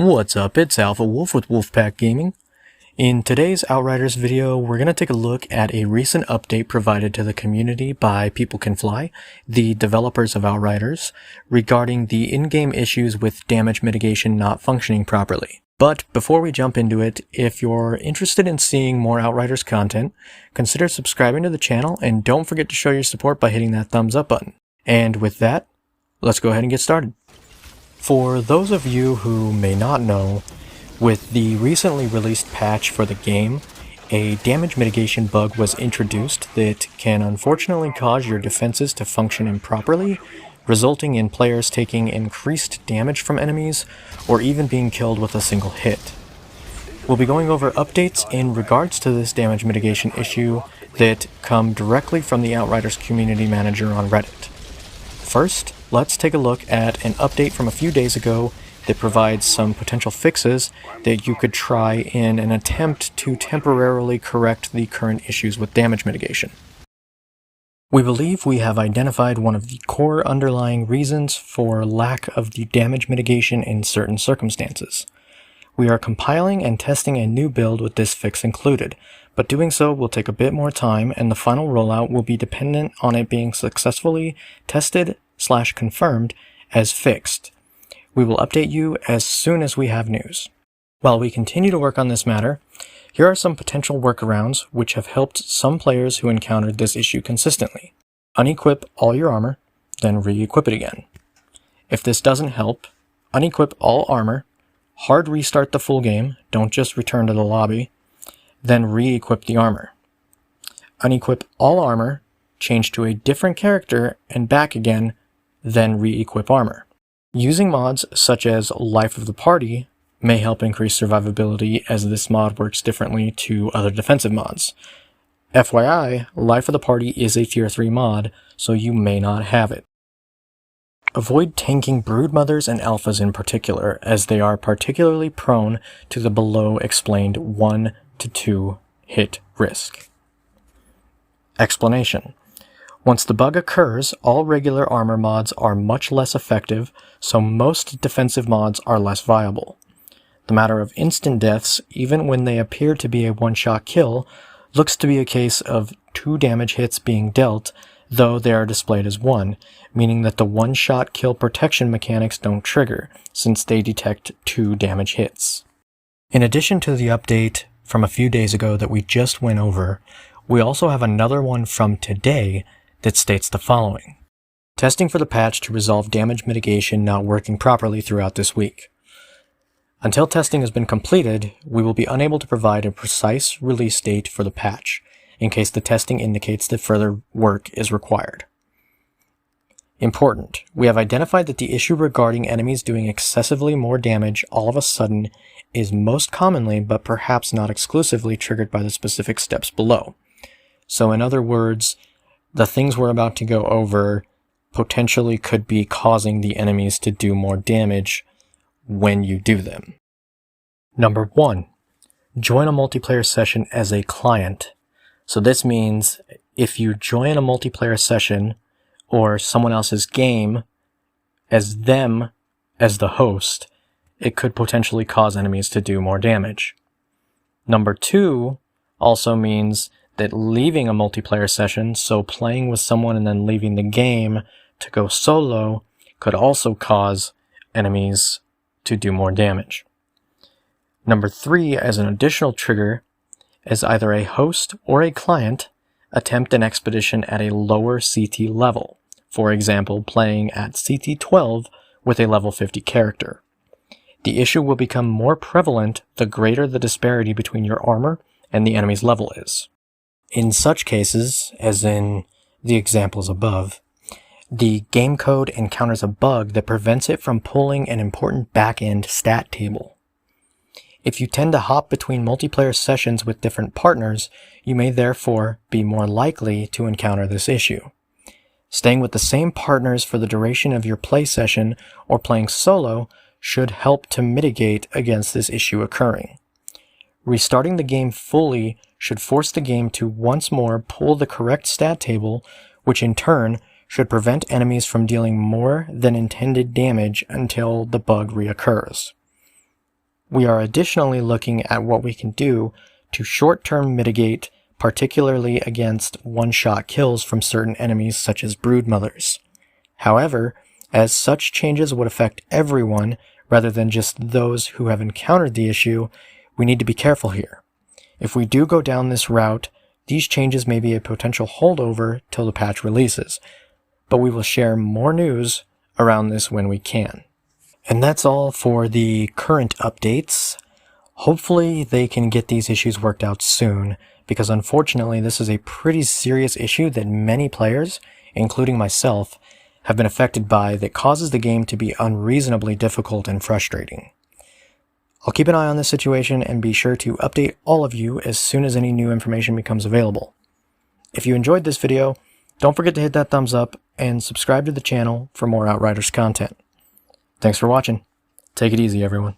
What's up, it's Alpha Wolf with Wolfpack Gaming. In today's Outriders video, we're going to take a look at a recent update provided to the community by People Can Fly, the developers of Outriders, regarding the in-game issues with damage mitigation not functioning properly. But before we jump into it, if you're interested in seeing more Outriders content, consider subscribing to the channel and don't forget to show your support by hitting that thumbs up button. And with that, let's go ahead and get started. For those of you who may not know, with the recently released patch for the game, a damage mitigation bug was introduced that can unfortunately cause your defenses to function improperly, resulting in players taking increased damage from enemies or even being killed with a single hit. We'll be going over updates in regards to this damage mitigation issue that come directly from the Outriders community manager on Reddit. First, let's take a look at an update from a few days ago that provides some potential fixes that you could try in an attempt to temporarily correct the current issues with damage mitigation. We believe we have identified one of the core underlying reasons for lack of the damage mitigation in certain circumstances. We are compiling and testing a new build with this fix included, but doing so will take a bit more time and the final rollout will be dependent on it being successfully tested/confirmed as fixed. We will update you as soon as we have news. While we continue to work on this matter, here are some potential workarounds which have helped some players who encountered this issue consistently. Unequip all your armor, then re-equip it again. If this doesn't help, unequip all armor, hard restart the full game, don't just return to the lobby, then re-equip the armor. Unequip all armor, change to a different character, and back again, then re-equip armor. Using mods such as Life of the Party may help increase survivability, as this mod works differently to other defensive mods. FYI, Life of the Party is a tier 3 mod, so you may not have it. Avoid tanking broodmothers and alphas in particular, as they are particularly prone to the below explained 1 to 2 hit risk. Explanation. Once the bug occurs, all regular armor mods are much less effective, so most defensive mods are less viable. The matter of instant deaths, even when they appear to be a one-shot kill, looks to be a case of 2 damage hits being dealt, though they are displayed as 1, meaning that the one-shot kill protection mechanics don't trigger, since they detect 2 damage hits. In addition to the update from a few days ago that we just went over, we also have another one from today that states the following. Testing for the patch to resolve damage mitigation not working properly throughout this week. Until testing has been completed, we will be unable to provide a precise release date for the patch, in case the testing indicates that further work is required. Important, we have identified that the issue regarding enemies doing excessively more damage all of a sudden is most commonly, but perhaps not exclusively, triggered by the specific steps below. So in other words, the things we're about to go over potentially could be causing the enemies to do more damage when you do them. Number 1. Join a multiplayer session as a client. So this means if you join a multiplayer session or someone else's game as them as the host, it could potentially cause enemies to do more damage. Number 2 also means that leaving a multiplayer session, so playing with someone and then leaving the game to go solo, could also cause enemies to do more damage. Number 3, as an additional trigger, as either a host or a client attempt an expedition at a lower CT level, for example, playing at CT 12 with a level 50 character. The issue will become more prevalent the greater the disparity between your armor and the enemy's level is. In such cases, as in the examples above, the game code encounters a bug that prevents it from pulling an important back-end stat table. If you tend to hop between multiplayer sessions with different partners, you may therefore be more likely to encounter this issue. Staying with the same partners for the duration of your play session or playing solo should help to mitigate against this issue occurring. Restarting the game fully should force the game to once more pull the correct stat table, which in turn should prevent enemies from dealing more than intended damage until the bug reoccurs. We are additionally looking at what we can do to short-term mitigate, particularly against one-shot kills from certain enemies such as broodmothers. However, as such changes would affect everyone rather than just those who have encountered the issue, we need to be careful here. If we do go down this route, these changes may be a potential holdover till the patch releases, but we will share more news around this when we can. And that's all for the current updates. Hopefully they can get these issues worked out soon, because unfortunately this is a pretty serious issue that many players, including myself, have been affected by that causes the game to be unreasonably difficult and frustrating. I'll keep an eye on this situation and be sure to update all of you as soon as any new information becomes available. If you enjoyed this video, don't forget to hit that thumbs up and subscribe to the channel for more Outriders content. Thanks for watching. Take it easy, everyone.